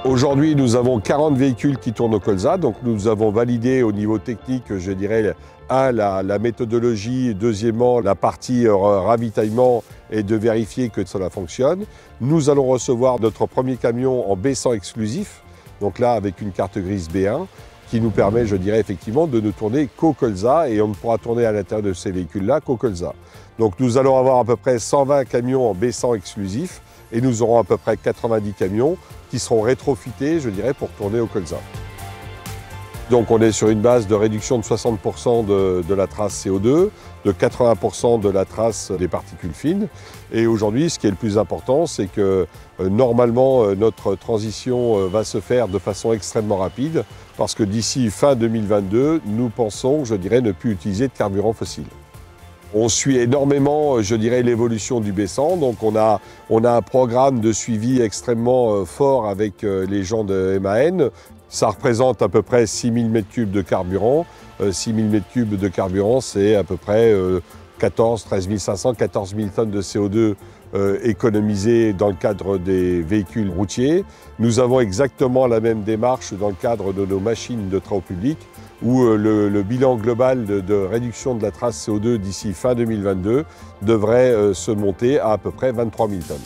Aujourd'hui, nous avons 40 véhicules qui tournent au colza, donc nous avons validé au niveau technique, je dirais, la méthodologie, deuxièmement, la partie ravitaillement et de vérifier que cela fonctionne. Nous allons recevoir notre premier camion en B100 exclusif, donc là avec une carte grise B1, qui nous permet, je dirais effectivement, de ne tourner qu'au colza et on ne pourra tourner à l'intérieur de ces véhicules-là qu'au colza. Donc nous allons avoir à peu près 120 camions en B100 exclusif et nous aurons à peu près 90 camions qui seront rétrofités, je dirais, pour tourner au colza. Donc on est sur une base de réduction de 60% de la trace CO2, de 80% de la trace des particules fines. Et aujourd'hui, ce qui est le plus important, c'est que normalement, notre transition va se faire de façon extrêmement rapide, parce que d'ici fin 2022, nous pensons, je dirais, ne plus utiliser de carburant fossile. On suit énormément, je dirais, l'évolution du B100. Donc on a un programme de suivi extrêmement fort avec les gens de MAN. Ça représente à peu près 6000 m3 de carburant. 6000 m3 de carburant, c'est à peu près 13 500, 14 000 tonnes de CO2 économisées dans le cadre des véhicules routiers. Nous avons exactement la même démarche dans le cadre de nos machines de travaux publics, où le bilan global de réduction de la trace CO2 d'ici fin 2022 devrait se monter à peu près 23 000 tonnes.